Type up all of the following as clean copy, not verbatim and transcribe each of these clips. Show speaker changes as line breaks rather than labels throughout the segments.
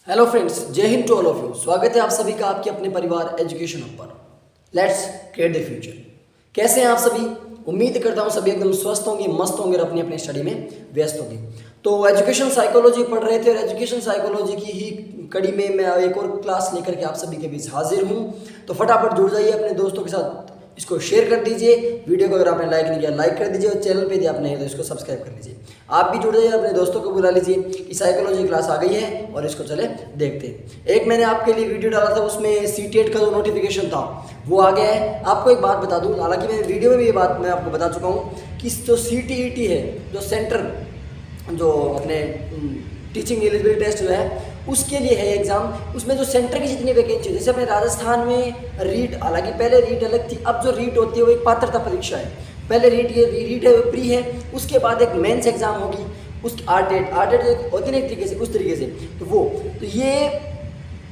Hello friends, जय हिंद to all of you. स्वागत है आप सभी का आपके अपने परिवार एजुकेशन हब पर। Let's create the future. कैसे हैं आप सभी? उम्मीद करता हूं सभी एकदम स्वस्थ होंगे, मस्त होंगे और अपनी अपनी स्टडी में व्यस्त होंगे। तो एजुकेशन साइकोलॉजी पढ़ रहे थे और एजुकेशन साइकोलॉजी की ही कड़ी में मैं एक और क्लास लेकर के आप सभी के बीच हाजिर हूं। तो फटाफट जुड़ जाइए अपने दोस्तों के साथ, इसको शेयर कर दीजिए। वीडियो को अगर आपने लाइक नहीं किया लाइक कर दीजिए और चैनल पे यदि आप नहीं तो इसको सब्सक्राइब कर लीजिए। आप भी जुड़ जाइए, अपने दोस्तों को बुला लीजिए कि साइकोलॉजी क्लास आ गई है और इसको चले देखते हैं। एक मैंने आपके लिए वीडियो डाला था, उसमें सीटेट का जो नोटिफिकेशन था वो आ गया है। आपको एक बात बता दूं, हालांकि मैं वीडियो में भी ये बात मैं आपको बता चुका हूँ कि जो CTET है, जो सेंटर जो अपने टीचिंग एलिजिबिलिटी टेस्ट जो है उसके लिए है एग्जाम, उसमें जो सेंटर की जितनी वैकेंसी है, जैसे अपने राजस्थान में रीट, हालांकि पहले रीट अलग थी, अब जो रीट होती है वो एक पात्रता परीक्षा है। पहले रीट है प्री है, उसके बाद एक मेंस एग्जाम होगी, उस आरटेट होती है ना एक तरीके से, उस तरीके से। तो ये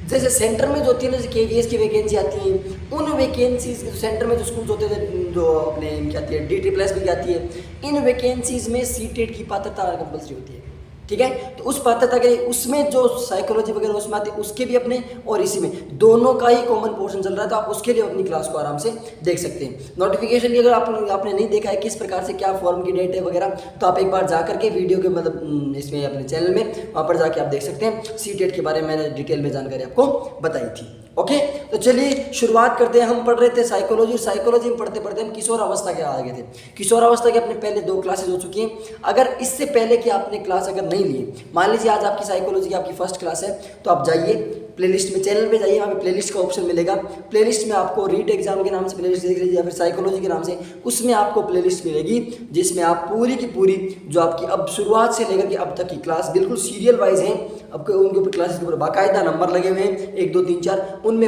जैसे सेंटर में जो होती है ना, जैसे KVS की वैकेंसी आती है, उन वैकेंसीज सेंटर में जो स्कूल्स होते थे, जो अपने क्या आती है DSSS भी आती है, इन वैकेंसीज में सीटेट की पात्रता कंपल्सरी होती है। ठीक है, तो उस पात्रता के उसमें जो साइकोलॉजी वगैरह उसमें आती है, उसके भी अपने और इसी में दोनों का ही कॉमन पोर्शन चल रहा है। तो आप उसके लिए अपनी क्लास को आराम से देख सकते हैं। नोटिफिकेशन की अगर आपने नहीं देखा है किस प्रकार से क्या फॉर्म की डेट है वगैरह, तो आप एक बार जा करके वीडियो के मतलब इसमें अपने चैनल में वहाँ पर जाके आप देख सकते हैं। सीटेट के बारे में मैंने डिटेल में जानकारी आपको बताई थी। ओके, तो चलिए शुरुआत करते हैं। हम पढ़ रहे थे साइकोलॉजी में पढ़ते पढ़ते हम किशोर अवस्था के आ गए थे। किशोर अवस्था के अपने पहले 2 क्लासेज हो चुकी हैं। अगर इससे पहले कि आपने क्लास अगर नहीं लिए, मान लीजिए आज आपकी साइकोलॉजी की आपकी फर्स्ट क्लास है, तो आप जाइए प्लेलिस्ट में, चैनल पे जाइए, वहाँ पे प्लेलिस्ट का ऑप्शन मिलेगा। प्लेलिस्ट में आपको रीट एग्जाम के नाम से प्लेलिस्ट देख लीजिए या फिर साइकोलॉजी के नाम से, उसमें आपको प्लेलिस्ट मिलेगी जिसमें आप पूरी की पूरी जो आपकी अब शुरुआत से लेकर के अब तक की क्लास बिल्कुल सीरियल वाइज हैं। आपको उनके ऊपर क्लासेस के ऊपर बाकायदा नंबर लगे हुए हैं, 1 2 3 4, उनमें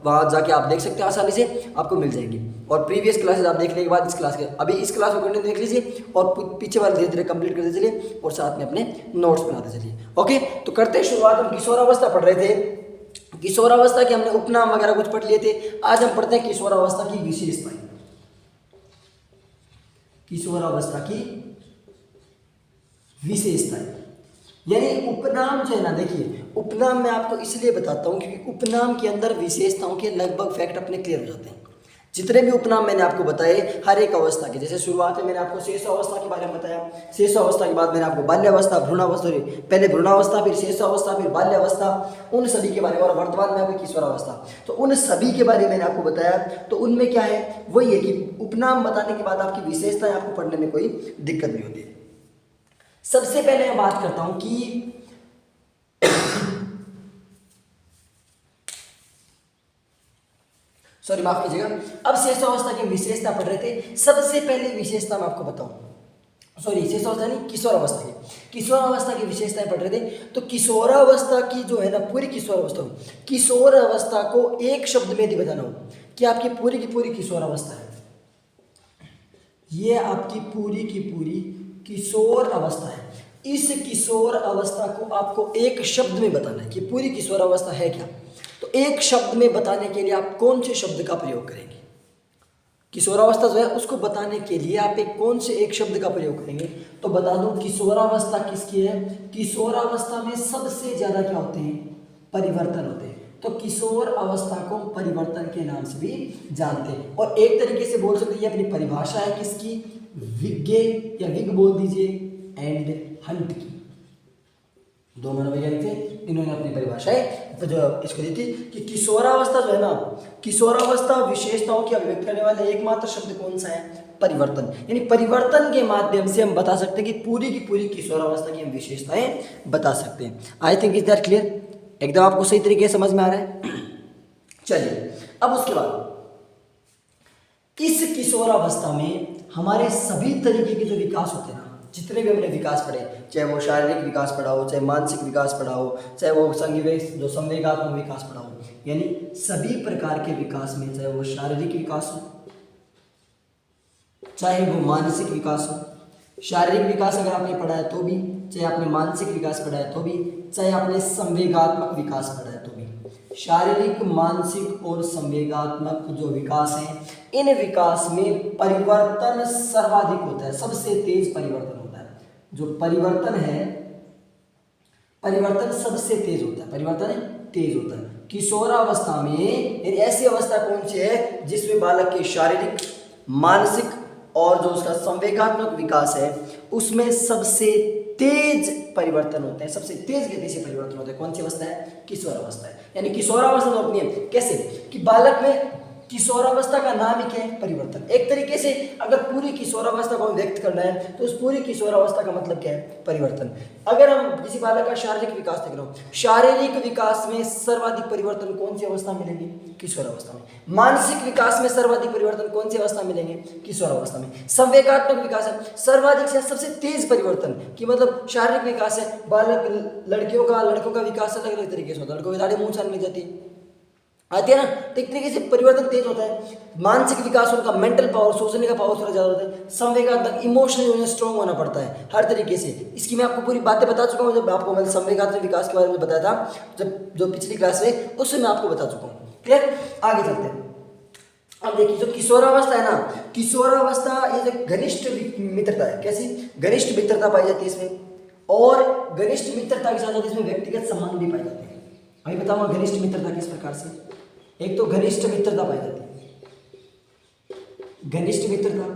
वहाँ जाके आप देख सकते हैं, आसानी से आपको मिल जाएंगी। और प्रीवियस क्लासेस आप देखने के बाद इस क्लास के अभी इस क्लास को कंटिन्यू देख लीजिए और पीछे वाले धीरे धीरे कंप्लीट करते चलिए और साथ में अपने नोट्स बनाते चलिए। ओके, तो करते हैं शुरुआत। हम किशोरावस्था पढ़ रहे थे, किशोरावस्था के हमने उपनाम वगैरह कुछ पढ़ लिए थे। आज हम पढ़ते हैं किशोरावस्था की विशेषताएं। किशोरावस्था की विशेषताएं यानी उपनाम जो है ना, देखिए उपनाम मैं आपको इसलिए बताता हूं क्योंकि उपनाम के अंदर विशेषताओं के लगभग फैक्ट अपने क्लियर हो जाते हैं। जितने भी उपनाम मैंने आपको बताए हर एक अवस्था के, जैसे शुरुआत में मैंने आपको शेषावस्था के बारे में बताया, शेषावस्था के बाद मैंने आपको बाल्यावस्था, भ्रूणावस्था, पहले भ्रूणावस्था फिर शेषावस्था फिर बाल्यावस्था, उन सभी के बारे में, और वर्तमान में आपकी किशोरावस्था, तो उन सभी के बारे में मैंने आपको बताया। तो उनमें क्या है, वही है कि उपनाम बताने के बाद आपकी विशेषताएं आपको पढ़ने में कोई दिक्कत नहीं होती। सबसे पहले मैं बात करता हूं कि सॉरी माफ कीजिएगा, अब शेषावस्था की विशेषता पढ़ रहे थे। सबसे पहले विशेषता मैं आपको बताऊं, सॉरी शेषावस्था नहीं, किशोरावस्था की विशेषताएं पढ़ रहे थे। तो किशोरावस्था की जो है ना, पूरी किशोरावस्था को एक शब्द में यदि बताना हो कि आपकी पूरी की पूरी किशोरावस्था है, ये आपकी पूरी की पूरी किशोर अवस्था है। इस किशोर अवस्था को आपको एक शब्द में बताना है कि पूरी किशोर अवस्था है क्या। तो एक शब्द में बताने के लिए आप कौन से शब्द का प्रयोग करेंगे? किशोरावस्था जो है उसको बताने के लिए आप कौन से एक शब्द का प्रयोग करेंगे? तो बता दूं, किशोरावस्था किसकी है? किशोरावस्था में सबसे ज्यादा क्या होते हैं? परिवर्तन होते हैं। तो किशोर अवस्था को परिवर्तन के नाम से भी जानते हैं। और एक तरीके से बोल सकते हैं, अपनी परिभाषा है किसकी? विज्ञ या विग बोल दीजिए एंड हंट की, दो मनोवैज्ञानिक थे, इन्होंने अपनी परिभाषाएं जो इसको दी थी कि किशोरावस्था जो है ना, किशोरावस्था विशेषताओं की अभिव्यक्ति करने वाले एकमात्र शब्द कौन सा है? परिवर्तन। यानी परिवर्तन के माध्यम से हम बता सकते हैं कि पूरी की पूरी किशोरावस्था की हम विशेषताएं बता सकते हैं। I think is that clear? एकदम आपको सही तरीके से समझ में आ रहा है? चलिए, अब उसके बाद इस किशोरावस्था में हमारे सभी तरीके के जो विकास होते हैं ना, जितने भी हमने विकास पढ़े, चाहे वो शारीरिक विकास पढ़ा हो, चाहे मानसिक विकास पढ़ा हो, चाहे वो संवेगात्मक विकास पढ़ा हो, यानी सभी प्रकार के विकास में, चाहे वो शारीरिक विकास हो, चाहे वो मानसिक विकास हो, शारीरिक विकास अगर आपने पढ़ा है तो भी, चाहे आपने मानसिक विकास पढ़ा है तो भी, चाहे आपने संवेगात्मक विकास पढ़ा है तो भी, शारीरिक, मानसिक और संवेगात्मक जो विकास हैं, इन विकास में परिवर्तन सर्वाधिक होता है, सबसे तेज परिवर्तन होता है। जो परिवर्तन है परिवर्तन सबसे तेज होता है, परिवर्तन तेज होता है किशोरावस्था में। यानी ऐसी अवस्था कौन सी है जिसमें बालक के शारीरिक, मानसिक और जो उसका संवेगात्मक विकास है उसमें सबसे तेज परिवर्तन होते हैं, सबसे तेज गति से परिवर्तन होते हैं। कौन सी अवस्था है? किशोरावस्था है। यानी किशोरावस्था जो अपनी है कैसे कि बालक में, किशोरावस्था का नाम ही क्या है? परिवर्तन। एक तरीके से अगर पूरी किशोरावस्था को व्यक्त करना है तो उस पूरी किशोरावस्था का मतलब क्या है? परिवर्तन। अगर हम किसी बालक का शारीरिक विकास देख रहे हो, शारीरिक विकास में सर्वाधिक परिवर्तन कौन सी अवस्था मिलेंगे? किशोरावस्था में। मानसिक विकास में सर्वाधिक परिवर्तन कौन सी अवस्था मिलेंगे? किशोरावस्था में। संवेगात्मक विकास है सर्वाधिक से सबसे तेज परिवर्तन कि मतलब शारीरिक विकास है, बालक लड़कियों का विकास अलग अलग तरीके से होता है। लड़कों की दाढ़ी मूंछ आने लग जाती है, आती है ना, तो एक तरीके से परिवर्तन तेज होता है। मानसिक विकास, उनका मेंटल पावर, सोचने का पावर थोड़ा ज़्यादा होता है। संवेगात्मक, इमोशनली उन्हें स्ट्रॉन्ग होना पड़ता है हर तरीके से। इसकी मैं आपको पूरी बातें बता चुका हूँ, जब आपको मैंने संवेगात्मक विकास के बारे में बताया था, जब जो पिछली क्लास में, उससे मैं आपको बता चुका हूँ। क्लियर? आगे चलते हैं। अब देखिए जो किशोरावस्था है ना, किशोरावस्था ये जो घनिष्ठ मित्रता है, कैसी घनिष्ठ मित्रता पाई जाती है इसमें, और घनिष्ठ मित्रता के साथ साथ इसमें व्यक्तिगत संबंध भी पाए जाते हैं। अभी बताऊंगा घनिष्ठ मित्रता किस प्रकार से। एक तो घनिष्ठ मित्रता पाई जाती है, घनिष्ठ मित्रता,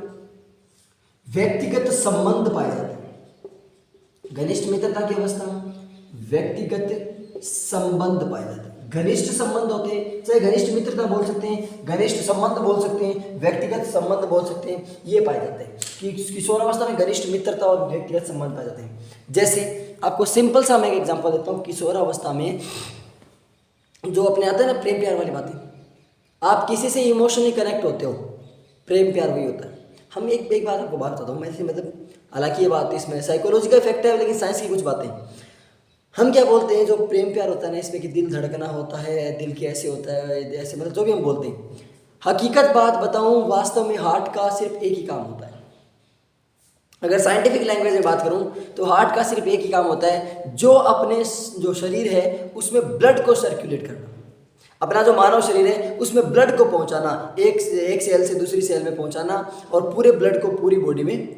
व्यक्तिगत संबंध पाए जाते हैं। घनिष्ठ मित्रता की अवस्था, व्यक्तिगत संबंध पाए जाते हैं। घनिष्ठ संबंध होते हैं, चाहे घनिष्ठ मित्रता बोल सकते हैं, घनिष्ठ संबंध बोल सकते हैं, व्यक्तिगत संबंध बोल सकते हैं, ये पाए जाते हैं कि किशोरावस्था में घनिष्ठ मित्रता और व्यक्तिगत संबंध पाए जाते हैं। जैसे आपको सिंपल सा मैं एक एग्जांपल देता हूँ। किशोरावस्था में जो अपने आते हैं ना प्रेम प्यार वाली बातें, आप किसी से इमोशनली कनेक्ट होते हो, प्रेम प्यार वही होता है। हम एक बात आपको बात बताता हूँ, मैं मतलब हालांकि ये बात इसमें साइकोलॉजिकल फैक्टर है, लेकिन साइंस की कुछ बातें हम क्या बोलते हैं, जो प्रेम प्यार होता है ना, इसमें कि दिल धड़कना होता है, दिल कैसे होता है, ऐसे मतलब जो भी हम बोलते हैं, हकीकत बात बताऊं, वास्तव में हार्ट का सिर्फ एक ही काम होता है। अगर साइंटिफिक लैंग्वेज में बात करूं तो हार्ट का सिर्फ एक ही काम होता है, जो अपने जो शरीर है उसमें ब्लड को सर्कुलेट करना। अपना जो मानव शरीर है उसमें ब्लड को पहुंचाना, एक सेल से दूसरी सेल में पहुंचाना और पूरे ब्लड को पूरी बॉडी में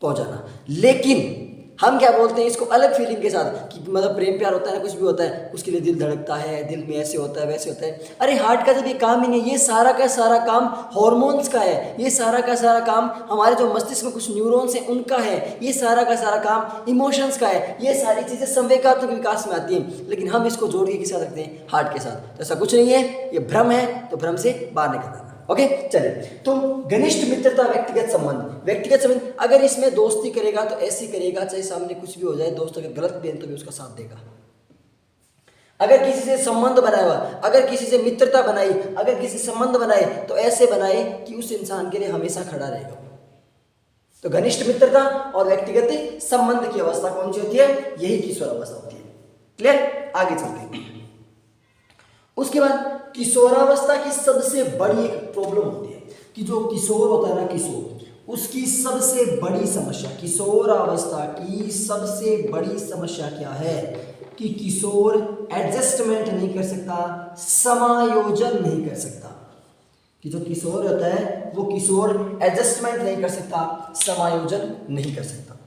पहुंचाना। लेकिन हम क्या बोलते हैं इसको अलग फीलिंग के साथ कि मतलब प्रेम प्यार होता है ना, कुछ भी होता है उसके लिए दिल धड़कता है, दिल में ऐसे होता है वैसे होता है। अरे हार्ट का जब ये काम ही नहीं, ये सारा का सारा काम हॉर्मोन्स का है, ये सारा का सारा काम हमारे जो मस्तिष्क में कुछ न्यूरॉन्स हैं उनका है, ये सारा का सारा काम इमोशंस का है। ये सारी चीज़ें संवेगात्मक विकास में आती हैं, लेकिन हम इसको जोड़ के किसके साथ रखते हैं? हार्ट के साथ। तो ऐसा कुछ नहीं है, ये भ्रम है, तो भ्रम से बाहर निकल आना। ओके चलिए, तो घनिष्ठ मित्रता, व्यक्तिगत संबंध, व्यक्तिगत संबंध अगर इसमें दोस्ती करेगा तो ऐसी करेगा चाहे सामने कुछ भी हो जाए, दोस्त अगर गलत भी है तो भी उसका साथ देगा। अगर किसी से संबंध बनाया हुआ, अगर किसी से मित्रता बनाई, अगर किसी संबंध बनाए तो ऐसे बनाए कि उस इंसान के लिए हमेशा खड़ा रहेगा। तो घनिष्ठ मित्रता और व्यक्तिगत संबंध की अवस्था कौन सी होती है? यही किशोरावस्था होती है। क्लियर? आगे चलते हैं। उसके बाद किशोरावस्था की सबसे बड़ी एक प्रॉब्लम होती है कि जो किशोर होता है ना, किशोर, उसकी सबसे बड़ी समस्या, किशोरावस्था की सबसे बड़ी समस्या क्या है कि किशोर एडजस्टमेंट नहीं कर सकता, समायोजन नहीं कर सकता। कि जो किशोर होता है वो किशोर एडजस्टमेंट नहीं कर सकता, समायोजन नहीं कर सकता।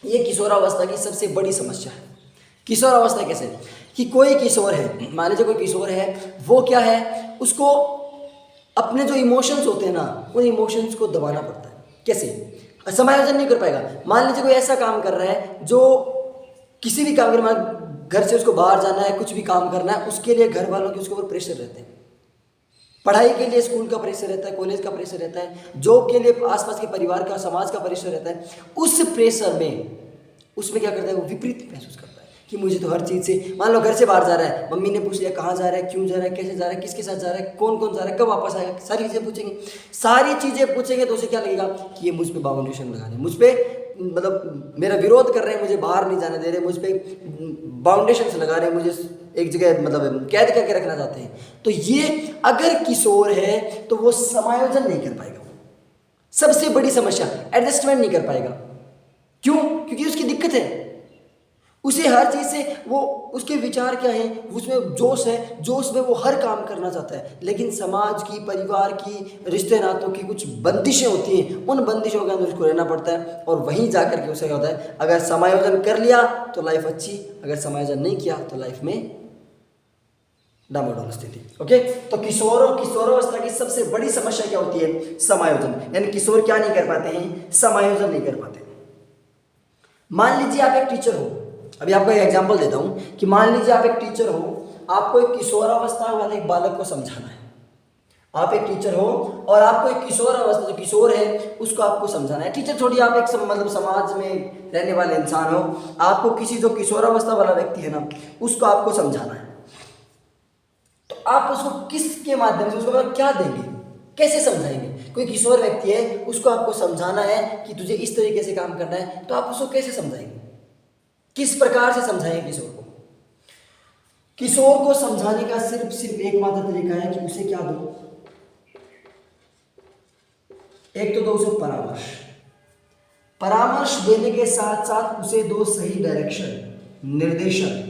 ये किशोरावस्था की सबसे बड़ी समस्या है। किशोरावस्था कैसे कि कोई किशोर है, मान लीजिए कोई किशोर है, वो क्या है, उसको अपने जो इमोशंस होते हैं ना, उन इमोशंस को दबाना पड़ता है। कैसे? समायोजन नहीं कर पाएगा। मान लीजिए कोई ऐसा काम कर रहा है जो किसी भी काम कर, घर से उसको बाहर जाना है, कुछ भी काम करना है, उसके लिए घर वालों के उसके ऊपर प्रेशर रहते हैं। पढ़ाई के लिए स्कूल का प्रेशर रहता है, कॉलेज का प्रेशर रहता है, जॉब के लिए आसपास के परिवार का, समाज का प्रेशर रहता है। उस प्रेशर में उसमें क्या करता है, वो विपरीत महसूस करता है कि मुझे तो हर चीज़ से, मान लो घर से बाहर जा रहा है, मम्मी ने पूछ लिया कहाँ जा रहा है, क्यों जा रहा है, कैसे जा रहा है, किसके साथ जा रहा है, कौन कौन जा रहा है, कब वापस आएगा, सारी चीज़ें पूछेंगे। सारी चीज़ें पूछेंगे तो उसे क्या लगेगा कि ये मुझ पर बाउंडेशन लगा रहे हैं, मुझ पर मतलब मेरा विरोध कर रहे हैं, मुझे बाहर नहीं जाने दे रहे, मुझ पर बाउंडेशन लगा रहे हैं, मुझे एक जगह मतलब कैद करके रखना चाहते हैं। तो ये अगर किशोर है तो वो समायोजन नहीं कर पाएगा। सबसे बड़ी समस्या, एडजस्टमेंट नहीं कर पाएगा। क्यों? क्योंकि उसकी दिक्कत है, उसे हर चीज़ से वो उसके विचार क्या है, उसमें जोश है, जोश में वो हर काम करना चाहता है। लेकिन समाज की, परिवार की, रिश्ते नातों की कुछ बंदिशें होती हैं, उन बंदिशों के अंदर उसको रहना पड़ता है। और वहीं जा कर के उसे क्या होता है, अगर समायोजन कर लिया तो लाइफ अच्छी, अगर समायोजन नहीं किया तो लाइफ में डामाडोल स्थिति। ओके, तो किशोरावस्था की सबसे बड़ी समस्या क्या होती है, समायोजन। यानी किशोर क्या नहीं कर पाते हैं, समायोजन नहीं कर पाते। मान लीजिए आप एक टीचर हो, अभी आपको एक एग्जांपल देता हूं कि मान लीजिए आप एक टीचर हो, आपको एक किशोरावस्था वाले एक बालक को समझाना है। आप एक टीचर हो और आपको एक किशोरावस्था, जो किशोर है उसको आपको समझाना है। टीचर थोड़ी आप एक मतलब समाज में रहने वाले इंसान हो, आपको किसी जो किशोरावस्था वाला व्यक्ति है ना उसको आपको समझाना है। तो आप उसको किसके माध्यम से, उसको मतलब क्या देंगे, कैसे समझाएंगे। कोई किशोर व्यक्ति है, उसको आपको समझाना है कि तुझे इस तरीके से काम करना है, तो आप उसको कैसे समझाएंगे, किस प्रकार से समझाएंगे किशोर को। किशोर को समझाने का सिर्फ एकमात्र तरीका है कि उसे क्या दो, एक तो दो उसे परामर्श देने के साथ साथ उसे दो सही डायरेक्शन, निर्देशन।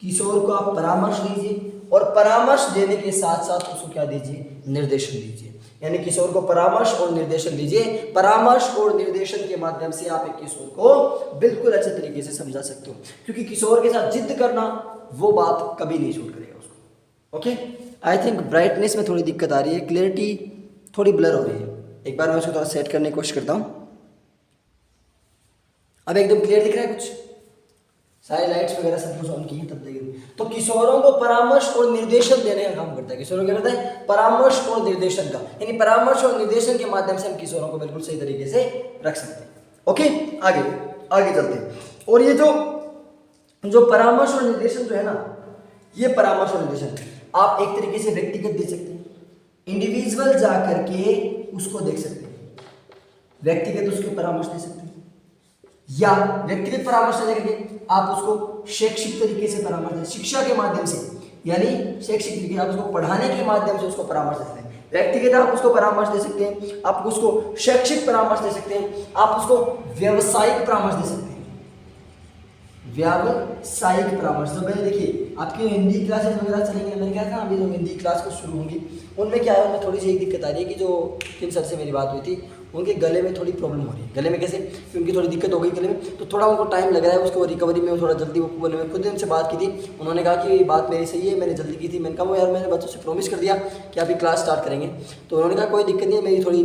किशोर को आप परामर्श दीजिए और परामर्श देने के साथ साथ उसको क्या दीजिए, निर्देशन दीजिए। यानी किशोर को परामर्श और निर्देशन दीजिए। परामर्श और निर्देशन के माध्यम से आप एक किशोर को बिल्कुल अच्छे तरीके से समझा सकते हो, क्योंकि किशोर के साथ जिद करना वो बात कभी नहीं छूट करेगा उसको। ओके, आई थिंक ब्राइटनेस में थोड़ी दिक्कत आ रही है, क्लियरिटी थोड़ी ब्लर हो रही है। एक बार मैं उसको थोड़ा सेट करने की कोशिश करता हूँ। अब एकदम क्लियर दिख रहा है, कुछ सारी लाइट्स वगैरह सब कुछ ऑन की है तब देखिए। तो किशोरों को परामर्श और निर्देशन देने का काम करता है। किशोरों क्या करता है, परामर्श और निर्देशन का, यानी परामर्श और निर्देशन के माध्यम से हम किशोरों को बिल्कुल सही तरीके से रख सकते हैं। ओके, आगे चलते हैं। और ये जो परामर्श और निर्देशन जो है ना, ये परामर्श और निर्देशन आप एक तरीके से व्यक्तिगत दे सकते हैं, इंडिविजुअल जा करके उसको देख सकते हैं, व्यक्तिगत उसको परामर्श दे सकते हैं, या व्यक्तिगत परामर्श देने के लिए आप उसको शैक्षिक तरीके से परामर्श दें, शिक्षा के माध्यम से, यानी शैक्षिक तरीके आप उसको पढ़ाने के माध्यम से उसको परामर्श दे सकते हैं। व्यक्तिगत आप उसको परामर्श दे सकते हैं, आप उसको शैक्षिक परामर्श दे सकते हैं, आप उसको व्यावसायिक परामर्श दे सकते हैं। व्यावसायिक परामर्श, तो मैंने देखिए आपकी हिंदी क्लासेस वगैरह चलेंगे, मैंने कहा था अभी जो हिंदी क्लास को शुरू होंगी उनमें क्या है, उनमें थोड़ी सी एक दिक्कत आ रही है कि जो किन सर से मेरी बात हुई थी उनके गले में थोड़ी प्रॉब्लम हो रही है। गले में कैसे, कि उनकी थोड़ी दिक्कत हो गई गले में, तो थोड़ा उनको टाइम लग रहा है उसको रिकवरी में, थोड़ा जल्दी वो बोले। मैं खुद उनसे बात की थी, उन्होंने कहा कि बात मेरी सही है, मैंने जल्दी की थी। मैंने कहा वो यार मैंने बच्चों से प्रॉमिस कर दिया कि अभी क्लास स्टार्ट करेंगे, तो उन्होंने कहा कोई दिक्कत नहीं है, मेरी थोड़ी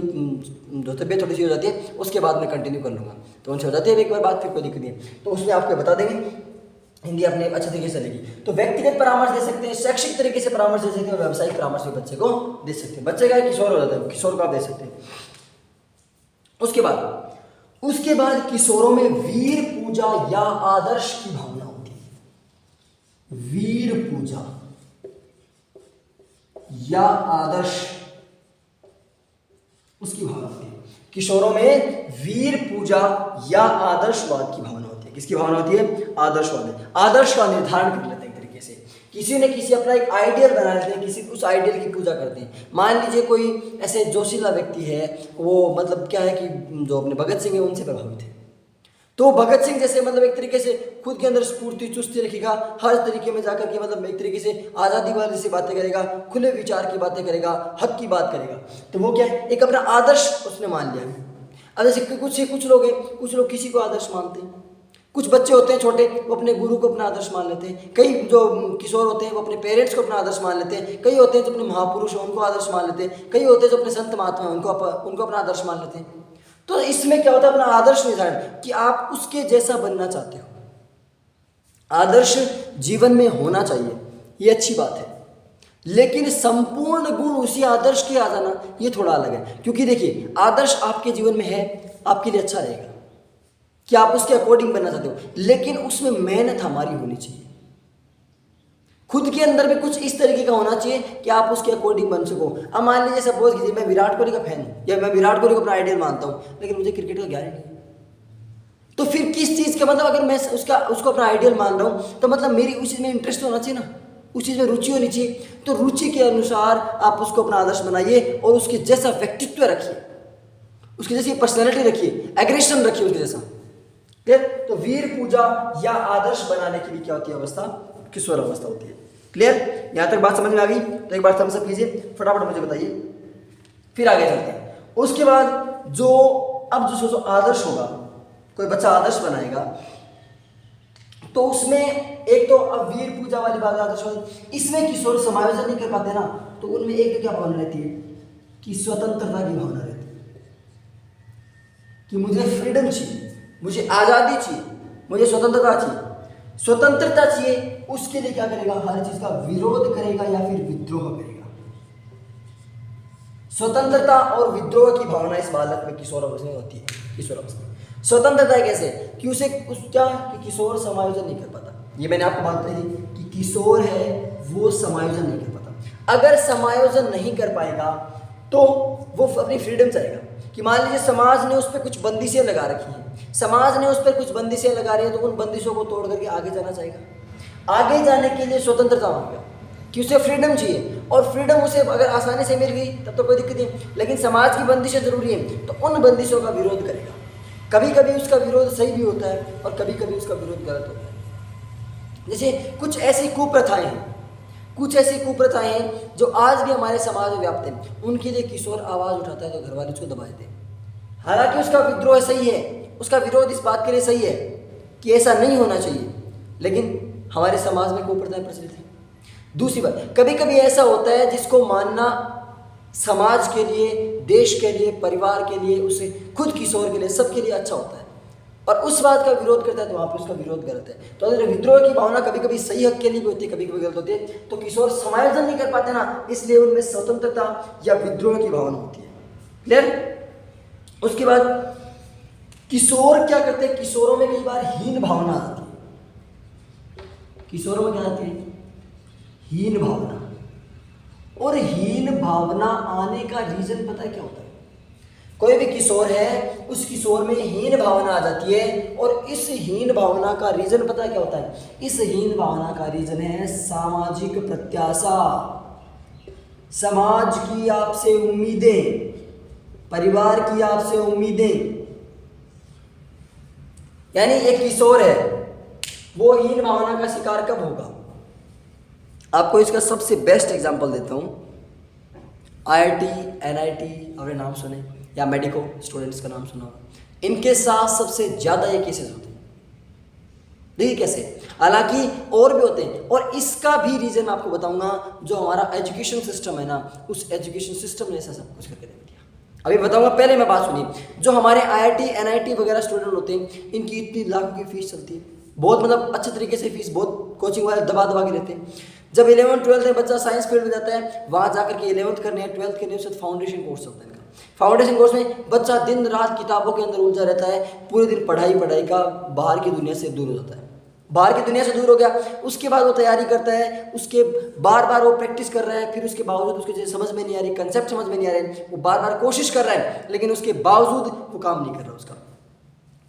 जो तबियत थोड़ी सी हो जाती है उसके बाद मैं कंटिन्यू कर लूँगा। तो उनसे हो जाती है एक बार बात, फिर कोई दिक्कत नहीं है, तो उसमें आपको बता देंगे, हिंदी अपने अच्छे तरीके से चलेगी। तो व्यक्तिगत परामर्श दे सकते हैं, शैक्षिक तरीके से परामर्श दे सकते हैं और व्यावसायिक परामर्श भी बच्चे को दे सकते हैं। बच्चे का किशोर हो जाता है, किशोर को आप दे सकते हैं। उसके बाद किशोरों में वीर पूजा या आदर्श की भावना होती है। वीर पूजा या आदर्श उसकी भावना होती है। किशोरों में वीर पूजा या आदर्शवाद की भावना होती है। किसकी भावना होती है, आदर्शवाद। आदर्श का निर्धारण कर लेते हैं एक तरीके से, किसी न किसी अपना एक आइडियल बना लेते हैं, किसी उस आइडियल की पूजा करते हैं। मान लीजिए कोई ऐसे जोशीला व्यक्ति है, वो मतलब क्या है कि जो अपने भगत सिंह है उनसे प्रभावित है, तो भगत सिंह जैसे मतलब एक तरीके से खुद के अंदर स्फूर्ति चुस्ती रखेगा, हर तरीके में जाकर के मतलब एक तरीके से आज़ादी वाली जैसी बातें करेगा, खुले विचार की बातें करेगा, हक की बात करेगा, तो वो क्या है, एक अपना आदर्श उसने मान लिया है। अब जैसे कुछ लोग हैं, कुछ लोग किसी को आदर्श मानते हैं, कुछ बच्चे होते हैं छोटे, वो अपने गुरु को अपना आदर्श मान लेते हैं, कई जो किशोर होते हैं वो अपने पेरेंट्स को अपना आदर्श मान लेते हैं, कई होते हैं जो अपने महापुरुष हैं उनको आदर्श मान लेते हैं, कई होते हैं जो अपने संत महात्मा हैं उनको अपना आदर्श मान लेते हैं। तो इसमें क्या होता है, अपना आदर्श निर्धारण कि आप उसके जैसा बनना चाहते हो। आदर्श जीवन में होना चाहिए, ये अच्छी बात है, लेकिन संपूर्ण गुण उसी आदर्श के आ जाना ये थोड़ा अलग है। क्योंकि देखिए आदर्श आपके जीवन में है, आपके लिए अच्छा रहेगा कि आप उसके अकॉर्डिंग बनना चाहते हो, लेकिन उसमें मेहनत हमारी होनी चाहिए। खुद के अंदर में कुछ इस तरीके का होना चाहिए कि आप उसके अकॉर्डिंग बन सको। अब मान लीजिए सपोज कीजिए मैं विराट कोहली का फैन हूँ, या मैं विराट कोहली को अपना आइडियल मानता हूँ, लेकिन मुझे क्रिकेट का ज्ञान नहीं है, तो फिर किस चीज़ का मतलब, अगर मैं उसको अपना आइडियल मान रहा हूँ तो मतलब मेरी उस चीज़ में इंटरेस्ट होना चाहिए ना, उस चीज़ में रुचि होनी चाहिए। तो रुचि के अनुसार आप उसको अपना आदर्श बनाइए और उसके जैसा व्यक्तित्व रखिए, उसकी जैसी पर्सनैलिटी रखिए, एग्रेशन रखिए उसके जैसा, क्लियर। तो वीर पूजा या आदर्श बनाने की भी क्या होती है अवस्था, किशोर अवस्था होती है। क्लियर, यहां तक बात समझ में आ गई। तो एक बार थम्स अप कीजिए, फटाफट मुझे बताइए, फिर आगे चलते हैं। उसके बाद जो अब जो आदर्श होगा, कोई बच्चा आदर्श बनाएगा तो उसमें एक तो अब वीर पूजा वाली बात आदर्श होगी, इसमें किशोर समायोजन नहीं कर पाते ना, तो उनमें एक तो क्या भावना रहती है कि स्वतंत्रता की भावना रहती है कि मुझे फ्रीडम चाहिए, मुझे आज़ादी चाहिए, मुझे स्वतंत्रता चाहिए। स्वतंत्रता चाहिए, उसके लिए क्या करेगा, हर चीज का विरोध करेगा या फिर विद्रोह करेगा। स्वतंत्रता और विद्रोह की भावना इस बालक में किशोर अवस्था में होती है। किशोर अवस्था में स्वतंत्रता कैसे कि उसे क्या कि किशोर समायोजन नहीं कर पाता। ये मैंने आपको बात कही थी कि किशोर है वो समायोजन नहीं कर पाता। अगर समायोजन नहीं कर पाएगा तो वो अपनी फ्रीडम चाहेगा कि मान लीजिए समाज ने उस पर कुछ बंदिशें लगा रखी हैं, समाज ने उस पर कुछ बंदिशें लगा रही है, तो उन बंदिशों को तोड़ करके आगे जाना चाहेगा। आगे जाने के लिए स्वतंत्रता मांगेगा कि उसे फ्रीडम चाहिए, और फ्रीडम उसे अगर आसानी से मिल गई तब तो कोई दिक्कत नहीं, लेकिन समाज की बंदिशें जरूरी हैं, तो उन बंदिशों का विरोध करेगा। कभी कभी उसका विरोध सही भी होता है और कभी कभी उसका विरोध गलत होता है। जैसे कुछ ऐसी कुप्रथाएं हैं, कुछ ऐसी कुप्रथाएं हैं जो आज भी हमारे समाज में व्याप्त हैं, उनके लिए किशोर आवाज़ उठाता है तो घर वाले उसको दबा देते हैं। हालांकि उसका विद्रोह सही है, उसका विरोध इस बात के लिए सही है कि ऐसा नहीं होना चाहिए, लेकिन हमारे समाज में कुप्रथाएं प्रचलित हैं। दूसरी बात, कभी कभी ऐसा होता है जिसको मानना समाज के लिए, देश के लिए, परिवार के लिए, उसे खुद किशोर के लिए, सबके लिए अच्छा होता है, और उस बात का विरोध करता है तो वहाँ पे उसका विरोध गलत है। तो अगर विद्रोह की भावना कभी कभी सही हक के लिए भी होती है, कभी कभी गलत होती है, तो किशोर समायोजन नहीं कर पाते ना, इसलिए उनमें स्वतंत्रता या विद्रोह की भावना होती है। क्लियर। उसके बाद किशोर क्या करते हैं, किशोरों में कई बार हीन भावना आती है। किशोरों में क्या आती है, हीन भावना। और हीन भावना आने का रीजन पता है क्या होता है, कोई भी किशोर है उस किशोर में हीन भावना आ जाती है, और इस हीन भावना का रीजन पता है क्या होता है, इस हीन भावना का रीजन है सामाजिक प्रत्याशा, समाज की आपसे उम्मीदें, परिवार की आपसे उम्मीदें। यानी एक किशोर है वो हीन भावना का शिकार कब होगा, आपको इसका सबसे बेस्ट एग्जांपल देता हूं। IIT, NIT आपने नाम सुने, या मेडिको स्टूडेंट्स का नाम सुना होगा, इनके साथ सबसे ज़्यादा ये केसेस होते हैं। देखिए कैसे, हालांकि और भी होते हैं, और इसका भी रीज़न आपको बताऊंगा। जो हमारा एजुकेशन सिस्टम है ना, उस एजुकेशन सिस्टम ने ऐसा सब कुछ करके दे दिया। अभी बताऊंगा, पहले मैं बात सुनिए। जो हमारे IIT, NIT वगैरह स्टूडेंट होते हैं, इनकी इतनी लाखों की फीस चलती है, बहुत मतलब अच्छे तरीके से फीस, बहुत कोचिंग वाले दबा दबा के रहते हैं। जब 11th 12th में बच्चा साइंस फील्ड में जाता है, वहाँ जाकर के 11th करने हैं, 12th करने उसके फाउंडेशन कोर्स होता है इनका। फाउंडेशन कोर्स में बच्चा दिन रात किताबों के अंदर उलझा रहता है, पूरे दिन पढ़ाई का, बाहर की दुनिया से दूर हो जाता है। बाहर की दुनिया से दूर हो गया, उसके बाद वो तैयारी करता है, उसके बार बार वो प्रैक्टिस कर रहा है, फिर उसके बावजूद उसके समझ में नहीं आ रही, कंसेप्ट समझ में नहीं आ रहे, वो बार बार कोशिश कर रहा है, लेकिन उसके बावजूद वो काम नहीं कर रहा। उसका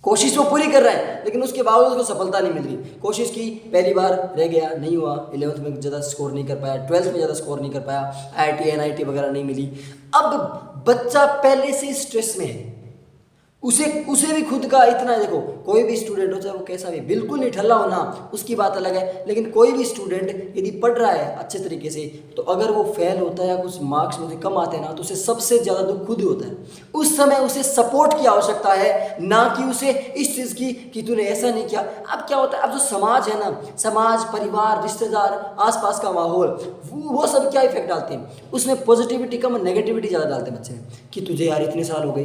कोशिश वो पूरी कर रहा है, लेकिन उसके बावजूद उसको सफलता नहीं मिल रही। कोशिश की, पहली बार रह गया, नहीं हुआ, 11th में ज़्यादा स्कोर नहीं कर पाया, 12th में ज़्यादा स्कोर नहीं कर पाया, IIT NIT वगैरह नहीं मिली। अब बच्चा पहले से स्ट्रेस में है, उसे भी खुद का इतना, देखो कोई भी स्टूडेंट हो चाहे वो कैसा भी, बिल्कुल नहीं ठल्ला होना उसकी बात अलग है, लेकिन कोई भी स्टूडेंट यदि पढ़ रहा है अच्छे तरीके से, तो अगर वो फेल होता है या कुछ मार्क्स मुझे कम आते हैं ना, तो उसे सबसे ज़्यादा दुख खुद ही होता है। उस समय उसे सपोर्ट की आवश्यकता है, ना कि उसे इस चीज़ की कि तूने ऐसा नहीं किया। अब क्या होता है, अब जो समाज है ना, समाज, परिवार, रिश्तेदार, आसपास का माहौल, वो सब क्या इफेक्ट डालते हैं, उसमें पॉजिटिविटी कम, नेगेटिविटी ज़्यादा डालते हैं बच्चे में, कि तुझे यार इतने साल हो गए,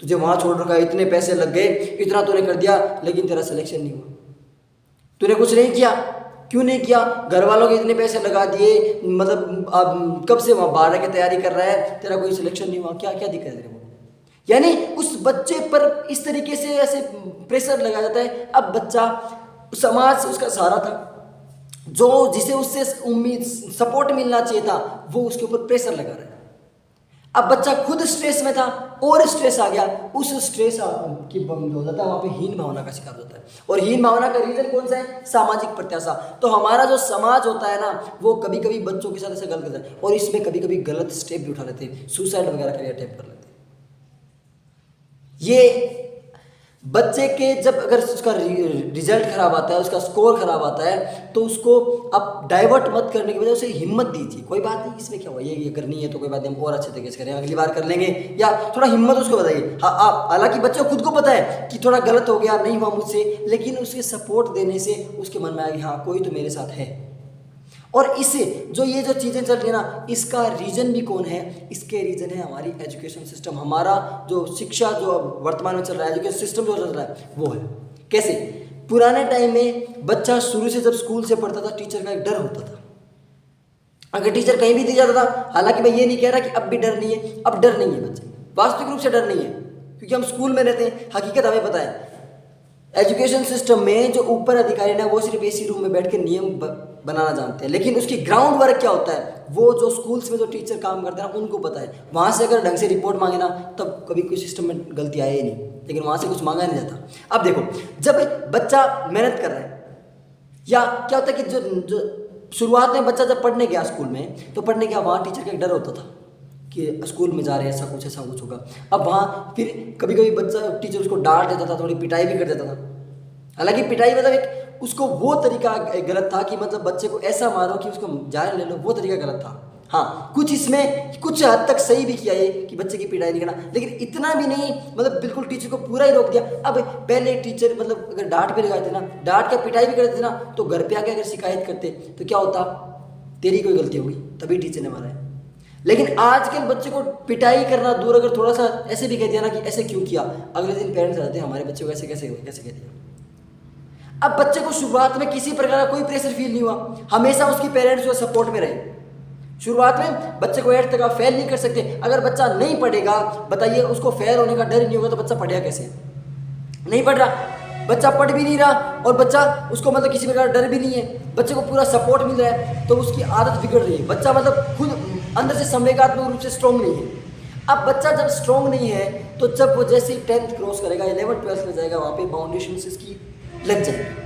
तुझे वहाँ छोड़ रखा, इतने पैसे लग गए, इतना तूने कर दिया, लेकिन तेरा सिलेक्शन नहीं हुआ, तूने कुछ नहीं किया। क्यों नहीं किया, घर वालों के इतने पैसे लगा दिए, मतलब अब कब से वहाँ बाहर की तैयारी कर रहा है, तेरा कोई सिलेक्शन नहीं हुआ, क्या क्या दिक्कत है तेरे को। यानी उस बच्चे पर इस तरीके से ऐसे प्रेशर लगाया जाता है। अब बच्चा, समाज से उसका सहारा था, जो जिसे उससे उम्मीद, सपोर्ट मिलना चाहिए था, वो उसके ऊपर प्रेशर लगा रहा है। अब बच्चा खुद स्ट्रेस में था और स्ट्रेस आ गया, उस स्ट्रेस की बंद हो जाता है, वहाँ पे हीन भावना का शिकार होता है। और हीन भावना का रीजन कौन सा है, सामाजिक प्रत्याशा। तो हमारा जो समाज होता है ना, वो कभी कभी बच्चों के साथ ऐसा गलत करता है, और इसमें कभी कभी गलत स्टेप भी उठा लेते हैं, सुसाइड वगैरह का भी अटेम्प्ट कर लेते हैं। ये बच्चे के जब अगर उसका रिजल्ट खराब आता है, उसका स्कोर खराब आता है, तो उसको आप डाइवर्ट मत करने की वजह उसे हिम्मत दीजिए। कोई बात नहीं, इसमें क्या हुआ, ये करनी है तो कोई बात नहीं, हम और अच्छे तरीके से करें, अगली बार कर लेंगे, या थोड़ा हिम्मत उसको बताइए। हाँ, आप हालांकि बच्चे को खुद को पता है कि थोड़ा गलत हो गया, नहीं हुआ मुझसे, लेकिन उसके सपोर्ट देने से उसके मन में आएगी हाँ कोई तो मेरे साथ है। और इससे जो ये जो चीज़ें चल रही है ना, इसका रीज़न भी कौन है? इसके रीज़न है हमारी एजुकेशन सिस्टम, हमारा जो शिक्षा जो वर्तमान में चल रहा है, एजुकेशन सिस्टम जो चल रहा है वो है। कैसे? पुराने टाइम में बच्चा शुरू से जब स्कूल से पढ़ता था, टीचर का एक डर होता था। अगर टीचर कहीं भी दिख जाता था, हालांकि मैं ये नहीं कह रहा कि अब भी डर नहीं है, अब डर नहीं है बच्चे, वास्तविक रूप से डर नहीं है, क्योंकि हम स्कूल में रहते हैं, हकीकत हमें पता है। एजुकेशन सिस्टम में जो ऊपर अधिकारी ना, वो सिर्फ एसी रूम में बैठ के नियम बनाना जानते हैं, लेकिन उसकी ग्राउंड वर्क क्या होता है, वो जो स्कूल्स में जो टीचर काम करते हैं ना, उनको पता है। वहाँ से अगर ढंग से रिपोर्ट मांगे ना, तब कभी कोई सिस्टम में गलती आए ही नहीं, लेकिन वहाँ से कुछ मांगा नहीं जाता। अब देखो, जब बच्चा मेहनत कर रहा है, या क्या होता है कि जो शुरुआत में बच्चा जब पढ़ने गया स्कूल में, तो पढ़ने गया, वहाँ टीचर का एक डर होता था कि स्कूल में जा रहे हैं, ऐसा कुछ होगा। अब वहाँ फिर कभी कभी बच्चा, टीचर उसको डांट देता था, थोड़ी पिटाई भी कर देता था। हालांकि पिटाई मतलब एक उसको वो तरीका गलत था कि मतलब बच्चे को ऐसा मारो कि उसको जान ले लो, वो तरीका गलत था। हाँ, कुछ इसमें कुछ हद तक सही भी किया ये कि बच्चे की पिटाई नहीं करना, लेकिन इतना भी नहीं, मतलब बिल्कुल टीचर को पूरा ही रोक दिया। अब पहले टीचर मतलब अगर डांट भी लगाते ना, डांट क्या पिटाई भी करते ना, तो घर पे आके अगर शिकायत करते तो क्या होता, तेरी कोई गलती होगी तभी टीचर ने मारा है। लेकिन आजकल बच्चे को पिटाई करना दूर, अगर थोड़ा सा ऐसे भी कह दिया ना कि ऐसे क्यों किया, अगले दिन पेरेंट्स आ जाते हैं, हमारे बच्चे को ऐसे कैसे कह दिया। अब बच्चे को शुरुआत में किसी प्रकार का कोई प्रेशर फील नहीं हुआ, हमेशा उसकी पेरेंट्स जो सपोर्ट में रहे। शुरुआत में बच्चे को 8 तक आप फेल नहीं कर सकते। अगर बच्चा नहीं पढ़ेगा, बताइए, उसको फेल होने का डर ही नहीं होगा, तो बच्चा पढ़ेगा कैसे? नहीं पढ़ रहा, बच्चा पढ़ भी नहीं रहा, और बच्चा उसको मतलब किसी प्रकार का डर भी नहीं है, बच्चे को पूरा सपोर्ट मिल रहा है, तो उसकी आदत बिगड़ रही है। बच्चा मतलब खुद अंदर से संवेगात्मक रूप से स्ट्रॉन्ग नहीं है। अब बच्चा जब स्ट्रॉन्ग नहीं है, तो जब वो जैसे ही 10th क्रॉस करेगा, 11th 12th में जाएगा, वहाँ पे बाउंडेशन इसकी लग जाएगी।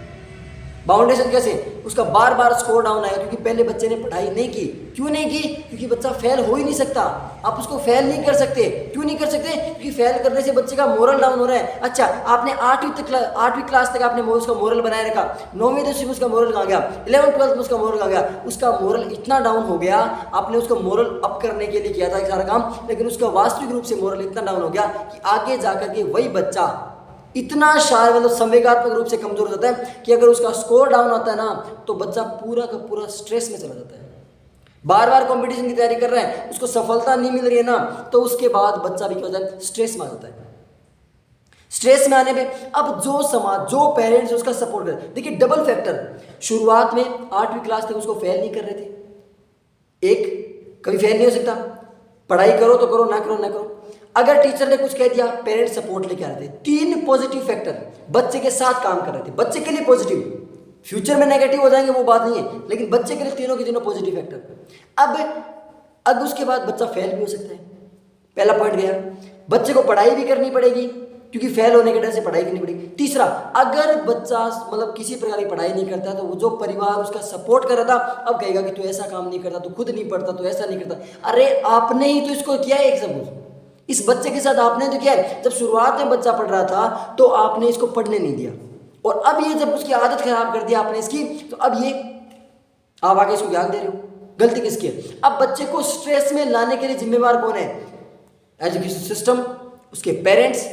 बाउंडेशन कैसे? उसका बार बार स्कोर डाउन आएगा, क्योंकि पहले बच्चे ने पढ़ाई नहीं की। क्यों नहीं की? क्योंकि बच्चा फेल हो ही नहीं सकता, आप उसको फेल नहीं कर सकते। क्यों नहीं कर सकते? क्योंकि फेल करने से बच्चे का मोरल डाउन हो रहा है। अच्छा, आपने 8वीं क्लास तक आपने उसका मोरल बनाए रखा, 9वीं 10वीं में उसका मोरल कहाँ गया, 11th 12th में उसका मोरल कहाँ गया? उसका मोरल इतना डाउन हो गया, आपने उसको मोरल अप करने के लिए किया था सारा काम, लेकिन उसका वास्तविक रूप से मोरल इतना डाउन हो गया कि आगे जाकर के वही बच्चा इतना मतलब संवेगात्मक रूप से कमजोर हो जाता है कि अगर उसका स्कोर डाउन आता है ना, तो बच्चा पूरा का पूरा स्ट्रेस में चला जाता है। बार बार कंपटीशन की तैयारी कर रहा है, उसको सफलता नहीं मिल रही है ना, तो उसके बाद बच्चा भी क्या होता है, स्ट्रेस में आ जाता है। स्ट्रेस में आने पे अब जो समाज, जो पेरेंट्स उसका सपोर्ट कर, देखिए डबल फैक्टर, शुरुआत में 8वीं क्लास तक उसको फेल नहीं कर रहे थे। एक, कभी फेल नहीं हो सकता, पढ़ाई करो तो करो, ना करो ना करो। अगर टीचर ने कुछ कह दिया, पेरेंट्स सपोर्ट लेके आ रहे थे। 3 पॉजिटिव फैक्टर बच्चे के साथ काम कर रहे थे, बच्चे के लिए पॉजिटिव। फ्यूचर में नेगेटिव हो जाएंगे वो बात नहीं है, लेकिन बच्चे के लिए तीनों के तीनों पॉजिटिव फैक्टर। अब उसके बाद बच्चा फेल भी हो सकता है, पहला पॉइंट गया। बच्चे को पढ़ाई भी करनी पड़ेगी, क्योंकि फेल होने के डर से पढ़ाई करनी पड़ेगी। तीसरा, अगर बच्चा मतलब किसी प्रकार की पढ़ाई नहीं करता, तो वो जो परिवार उसका सपोर्ट कर रहा था, अब कहेगा कि तू ऐसा काम नहीं करता, तू खुद नहीं पढ़ता, तू ऐसा नहीं करता। अरे आपने ही तो इसको किया है, एक सब कुछ इस बच्चे के साथ आपने तो किया है। जब शुरुआत में बच्चा पढ़ रहा था, तो आपने इसको पढ़ने नहीं दिया, और अब ये जब उसकी आदत खराब कर दिया आपने इसकी, तो अब ये आप आगे इसको ज्ञान दे रहे हो। गलती किसकी है? अब बच्चे को स्ट्रेस में लाने के लिए जिम्मेवार कौन है? एजुकेशन सिस्टम, उसके पेरेंट्स।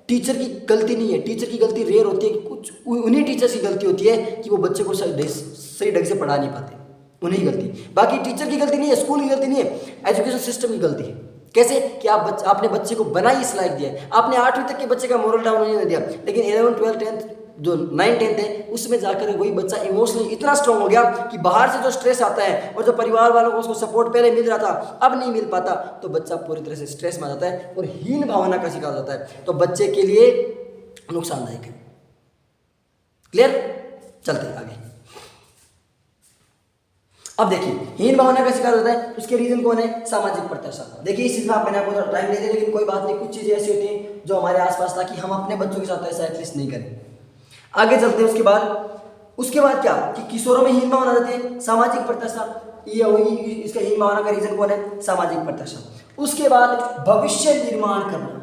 टीचर की गलती नहीं है, टीचर की गलती रेयर होती है कि कुछ उन्हीं टीचर्स की गलती होती है कि वो बच्चे को सही ढंग से पढ़ा नहीं पाते, उन्हीं की गलती। बाकी टीचर की गलती नहीं है, स्कूल की गलती नहीं है, एजुकेशन सिस्टम की गलती है। कैसे? कि आपने बच्चे को बना ही इस लायक दिया है। आपने 8वीं तक के बच्चे का मोरल डाउन नहीं दिया, लेकिन 11th 12th 10th जो 9th 10th है, उसमें जाकर वही बच्चा इमोशनली इतना स्ट्रांग हो गया कि बाहर से जो स्ट्रेस आता है और जो परिवार वालों को उसको सपोर्ट पहले मिल रहा था, अब नहीं मिल पाता, तो बच्चा पूरी तरह से स्ट्रेस में आ जाता है और हीन भावना का शिकार होता है, तो बच्चे के लिए नुकसानदायक है। क्लियर? चलते हैं आगे। अब देखिए, हीन भावना का शिकार होता है, उसके रीजन कौन है? सामाजिक प्रत्याशा। देखिए, इस चीज में मैंने आपको थोड़ा टाइम दे दिया, लेकिन कोई बात नहीं, कुछ चीजें ऐसी होती हैं जो हमारे आसपास, ताकि हम अपने बच्चों के साथ ऐसा एटलीस्ट नहीं करें। आगे चलते हैं। उसके बाद क्या कि किशोरों में हीन भावना आती है, सामाजिक प्रत्याशा। ये होगी, इसका हीन भावना का रीजन कौन है? सामाजिक प्रत्याशा। उसके बाद भविष्य निर्माण करना।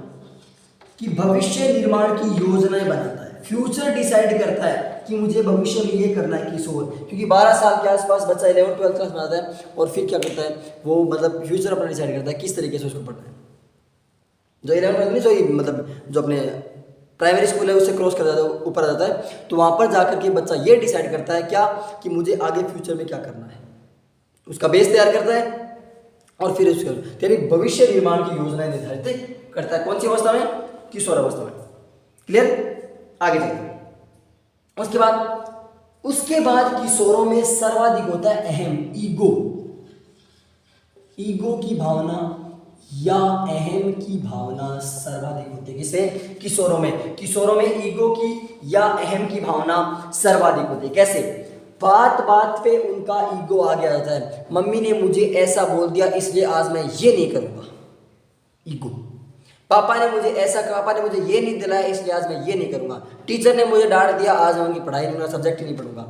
कि भविष्य निर्माण की योजनाएं बनाता है, फ्यूचर डिसाइड करता है कि मुझे भविष्य में ये करना है किशोर, क्योंकि 12 साल के आसपास बच्चा 11th-12th क्लास में आता है और फिर क्या करता है वो मतलब फ्यूचर अपना डिसाइड करता है किस तरीके से उसको पढ़ना है। जो 11th नहीं जो मतलब जो अपने प्राइमरी स्कूल है उससे क्रॉस कर जाता है ऊपर आ जाता है, तो वहाँ पर जाकर के बच्चा ये डिसाइड करता है क्या कि मुझे आगे फ्यूचर में क्या करना है, उसका बेस तैयार करता है और फिर उसके यानी भविष्य निर्माण की योजनाएं निर्धारित करता है। कौन सी अवस्था में? किशोर अवस्था में। क्लियर? आगे चलते हैं। उसके बाद किशोरों में सर्वाधिक होता है अहम ईगो की भावना या अहम की भावना सर्वाधिक होती है। किसे? किशोरों में ईगो की या अहम की भावना सर्वाधिक होती है। कैसे? बात बात पे उनका ईगो आ गया जाता है, मम्मी ने मुझे ऐसा बोल दिया इसलिए आज मैं ये नहीं करूंगा, ईगो। पापा ने मुझे ऐसा कहा, पापा ने मुझे ये नहीं दिलाया इसलिए आज मैं ये नहीं करूंगा, टीचर ने मुझे डांट दिया आज मैं उनकी पढ़ाई नहीं, सब्जेक्ट ही नहीं पढ़ूंगा।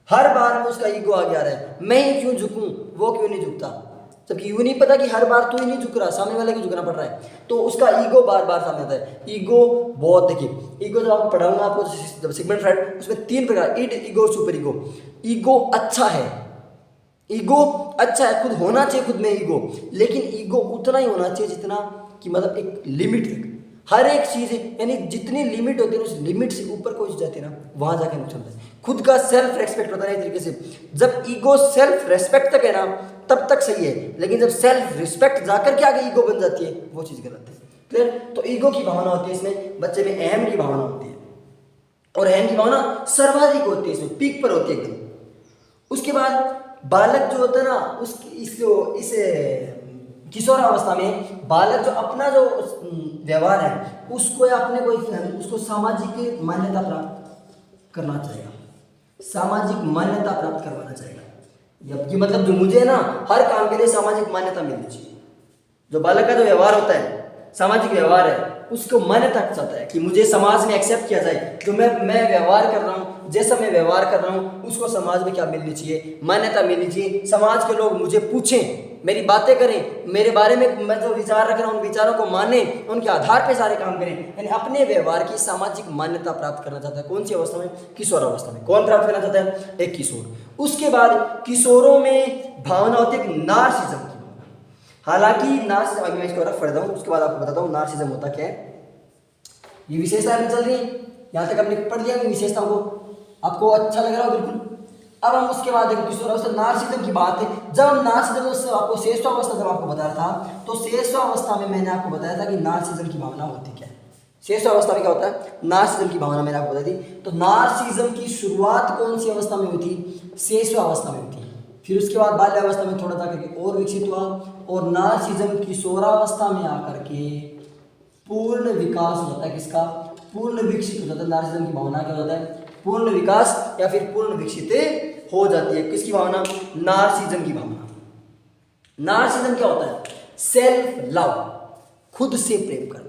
हर बार में उसका ईगो आ गया है, मैं ही क्यों झुकूं, वो क्यों नहीं झुकता, जबकि यूं नहीं पता कि हर बार तू ही नहीं झुक रहा, सामने वाले को झुकना पड़ रहा है। तो उसका ईगो बार बार सामने आता है। ईगो बहुत, देखिए ईगो जब आपको पढ़ाऊंगा आपको जब सिगमंड फ्राइड, उसमें 3 प्रकार, end ego super ego. Ego अच्छा है, ईगो अच्छा है, खुद होना चाहिए खुद में ईगो, लेकिन ईगो उतना ही होना चाहिए जितना कि मतलब एक लिमिट तक। हर एक चीज यानी जितनी लिमिट होती है उस लिमिट से ऊपर कोई चीज जाती है ना वहां जाकर नुकसान होता है। खुद का सेल्फ रेस्पेक्ट होता है इस तरीके से, जब ईगो सेल्फ रेस्पेक्ट तक है ना तब तक सही है, लेकिन जब सेल्फ रिस्पेक्ट जाकर के आगे ईगो बन जाती है वो चीज गलत है। क्लियर? तो ईगो की भावना होती है इसमें, बच्चे में अहम की भावना होती है और अहम की भावना सर्वाधिक होती है, इसमें पीक पर होती है एकदम। उसके बाद बालक जो होता है ना इस किशोरावस्था में बालक जो अपना जो व्यवहार है उसको या अपने कोई उसको सामाजिक मान्यता प्राप्त करना चाहेगा, सामाजिक मान्यता प्राप्त करवाना चाहेगा। कि मतलब जो मुझे ना हर काम के लिए सामाजिक मान्यता मिलनी चाहिए। जो बालक का जो व्यवहार होता है सामाजिक व्यवहार है उसको मान्यता चाहता है कि मुझे समाज में एक्सेप्ट किया जाए, जो मैं व्यवहार कर रहा हूँ, जैसा मैं व्यवहार कर रहा हूँ उसको समाज में क्या मिलनी चाहिए, मान्यता मिलनी चाहिए। समाज के लोग मुझे पूछें, मेरी बातें करें, मेरे बारे में मैं जो विचार रख रहा हूँ उन विचारों को माने, उनके आधार पे सारे काम करें, यानी अपने व्यवहार की सामाजिक मान्यता प्राप्त करना चाहता है। कौन सी अवस्था में? किशोर अवस्था में। कौन प्राप्त करना चाहता है? एक किशोर। उसके बाद किशोरों में भावना होती है एक नार्सिज्म की। हालांकि नार्सिज्म, अभी मैं इसको रफ कर दूं उसके बाद आपको बताता हूँ नार्सिज्म होता क्या है। ये विशेषताएं चल रही है, यहाँ तक हमने पढ़ लिया विशेषताओं को, आपको अच्छा लग रहा हो बिल्कुल। अब हम उसके बाद किशोरावस्था नार्सिज्म की बात है। जब हम नार्सिज्म आपको श्रेष्ठावस्था जब आपको बता रहा था तो श्रेष्ठावस्था में मैंने आपको बताया था कि नार्सिज्म की भावना होती क्या है। श्रेष्ठावस्था में क्या होता है? नार्सिज्म की भावना मैंने आपको बताई थी। तो नार्सिज्म की शुरुआत कौन सी अवस्था में हुई थी? श्रेष्ठावस्था में हुई थी। फिर उसके बाद बाल्यावस्था में थोड़ा जाकर के और विकसित हुआ और नार्सिज्म किशोरावस्था में आकर के पूर्ण विकास होता है। किसका? पूर्ण विकसित हो जाता है। नार्सिज्म की भावना क्या होता है? पूर्ण विकास या फिर पूर्ण विकसित हो जाती है। किसकी भावना? नार्सिज्म की भावना। नार्सिज्म क्या होता है? सेल्फ लव, खुद से प्रेम करना,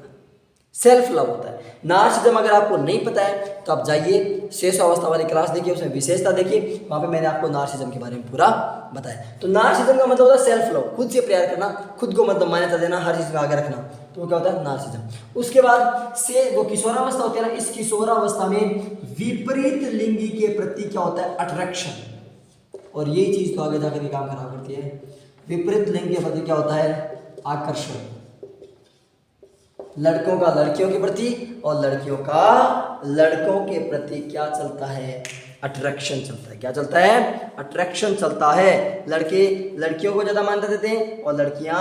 सेल्फ लव होता है। नार्सिज्म अगर आपको नहीं पता है तो आप जाइए शेष अवस्था वाली क्लास देखिए, उसमें विशेषता देखिए, वहां पे मैंने आपको नार्सिज्म के बारे में पूरा बताया। तो नार्सिज्म का मतलब होता है सेल्फ लव, खुद से प्यार करना, खुद को मतलब मान्यता देना, हर चीज में आगे रखना, तो क्या होता है? नार्सिज्म। उसके बाद से जो किशोरावस्था होती है ना, इस किशोरावस्था में विपरीत लिंगी के प्रति क्या होता है? अट्रैक्शन। और यही चीज तो आगे जाकर काम खराब करती है। विपरीत लिंग के प्रति क्या होता है? आकर्षण। लड़कों का लड़कियों के प्रति और लड़कियों का लड़कों के प्रति क्या चलता है? अट्रैक्शन चलता है। क्या चलता है? अट्रैक्शन चलता है। लड़के लड़कियों को ज्यादा मान्यता देते हैं और लड़कियां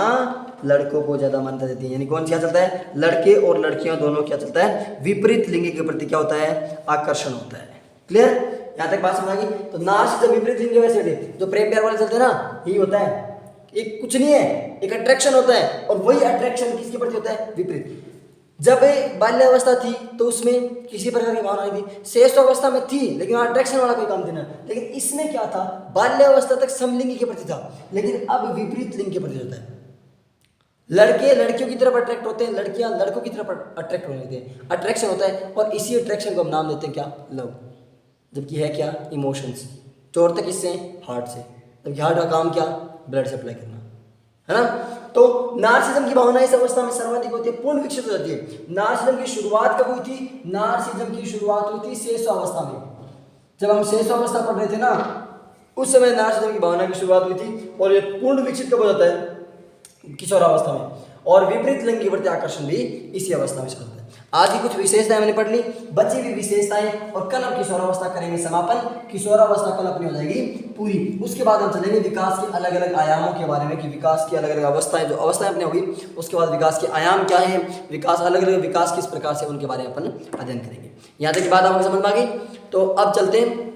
लड़कों को ज्यादा मान्यता देती हैं। यानी कौन सा चलता है? लड़के और लड़कियां दोनों क्या चलता है? विपरीत लिंग के प्रति क्या होता है? आकर्षण होता है। क्लियर? यहां तक बात समझ आ गई? तो नार्सिज्म विपरीत लिंग वैसे जो प्रेम प्यार वाले चलते हैं ना, यही होता है। एक कुछ नहीं है, एक अट्रैक्शन होता है और वही अट्रैक्शन किसके प्रति होता है? विपरीत। जब बाल्यावस्था थी तो उसमें किसी प्रकार की भावना नहीं थी, श्रेष्ठावस्था में थी लेकिन अट्रैक्शन वाला कोई काम थी ना। लेकिन इसमें क्या था? बाल्यावस्था तक समलिंगी के प्रति था, लेकिन अब विपरीत लिंग के प्रति होता है। लड़के लड़कियों की तरफ अट्रैक्ट होते हैं, लड़कियां लड़कों की तरफ अट्रैक्ट होने लगते हैं। अट्रैक्शन होता है और इसी अट्रैक्शन को हम नाम देते हैं क्या? लव। जबकि है क्या? इमोशंस। जोड़ते किससे? हार्ट से। जबकि हार्ट का काम क्या? ब्लड सप्लाई करना, है ना। तो नार्सिसिज्म की भावना इस अवस्था में सर्वाधिक होती है, पूर्ण विकसित हो जाती है। नार्सिसिज्म की शुरुआत कब हुई थी? नार्सिसिज्म की शुरुआत हुई थी शेषावस्था में। जब हम शेषावस्था पढ़ रहे थे ना, उस समय नार्सिसिज्म की भावना की शुरुआत हुई थी, और ये पूर्ण विकसित कब हो जाता है? किशोरावस्था में। और विपरीत लिंग के प्रति आकर्षण भी इसी अवस्था में चलता है। आज की कुछ विशेषताएं मैंने पढ़ ली, बची हुई विशेषताएं, और कल हम किशोरावस्था करेंगे समापन। किशोरावस्था कल अपनी हो जाएगी पूरी। उसके बाद हम चलेंगे विकास के अलग अलग आयामों के बारे में, कि विकास की अलग अलग अवस्थाएं, जो अवस्थाएं अपनी होगी उसके बाद विकास के आयाम क्या है, विकास अलग अलग विकास किस प्रकार से, उनके बारे में अपन अध्ययन करेंगे। यहाँ तक की बात आपको समझ में आ गई? तो अब चलते हैं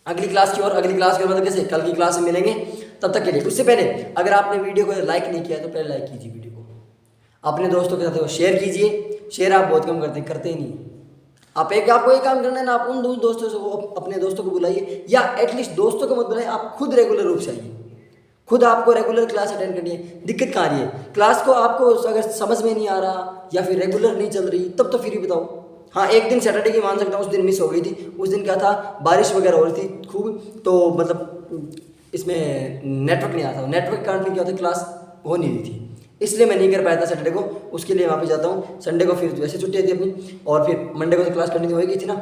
अगली क्लास की ओर। अगली क्लास के मतलब कैसे? कल की क्लास में मिलेंगे। तब तक के लिए, उससे पहले अगर आपने वीडियो को लाइक नहीं किया तो पहले लाइक कीजिए, वीडियो को अपने दोस्तों के साथ शेयर कीजिए। शेयर आप बहुत कम करते ही नहीं। आपको एक काम करना है ना, आप उन दोस्तों से, अपने दोस्तों को बुलाइए, या एटलीस्ट दोस्तों को मत बुलाइए, आप खुद रेगुलर रूप से आइए। खुद आपको रेगुलर क्लास अटेंड करनी है। दिक्कत कहाँ आ रही है? क्लास को आपको अगर समझ में नहीं आ रहा या फिर रेगुलर नहीं चल रही, तब तो फिर ही बताओ। हाँ, एक दिन सैटरडे की मान सकता हूँ, उस दिन मिस हो गई थी। उस दिन क्या था, बारिश वगैरह हो रही थी खूब, तो मतलब इसमें नेटवर्क नहीं आता। नेटवर्क कारण फिर क्या होता है, क्लास हो नहीं रही थी, इसलिए मैं नहीं कर पाया था सैटरडे को। उसके लिए वहाँ पे जाता हूँ। संडे को फिर वैसे छुट्टी थी अपनी, और फिर मंडे को तो क्लास कंटिन्यू हो गई थी ना,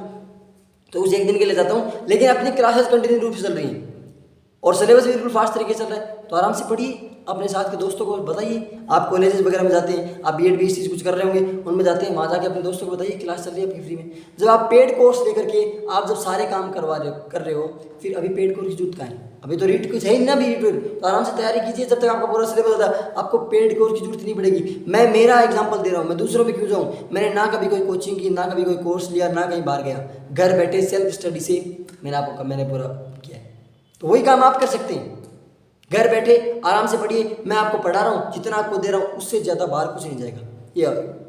तो उस एक दिन के लिए जाता हूँ। लेकिन अपनी क्लासेस कंटिन्यू रूप से चल रही हैं, और सिलेबस भी बिल्कुल फास्ट तरीके से चल रहा है। तो आराम से पढ़िए, अपने साथ के दोस्तों को बताइए। आप कॉलेजेस वगैरह में जाते हैं, आप बीएड बीएससी कुछ कर रहे होंगे, उनमें जाते हैं, वहाँ जाके अपने दोस्तों को बताइए क्लास चल रही है आपकी फ्री में। जब आप पेड कोर्स लेकर के आप जब सारे काम कर रहे हो, फिर अभी पेड कोर्स की जरूरत कहाँ है? अभी तो रीट कुछ है ही ना, भी तो आराम से तैयारी कीजिए। जब तक आपका पूरा सिलेबस होता है, आपको पेड कोर्स की जरूरत नहीं पड़ेगी। मैं मेरा एग्जांपल दे रहा हूँ, मैं दूसरों पे क्यों जाऊँ? मैंने ना कभी कोई कोचिंग की, ना कभी कोई कोर्स लिया, ना कहीं बाहर गया। घर बैठे सेल्फ स्टडी से मैंने पूरा किया है। तो वही काम आप कर सकते हैं। घर बैठे आराम से पढ़िए। मैं आपको पढ़ा रहा हूँ, जितना आपको दे रहा हूँ उससे ज़्यादा बाहर कुछ नहीं जाएगा, ये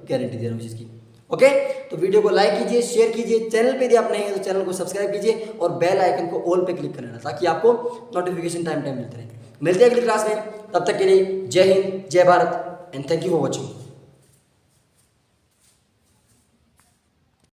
गारंटी दे रहा हूँ इसकी। ओके, तो वीडियो को लाइक कीजिए, शेयर कीजिए। चैनल पे यदि आप नए हैं तो चैनल को सब्सक्राइब कीजिए, और बेल आइकन को ऑल पे क्लिक कर लेना, ताकि आपको नोटिफिकेशन टाइम मिलते रहे। मिलते हैं अगली क्लास में, तब तक के लिए जय हिंद, जय Bharat, and thank you for watching.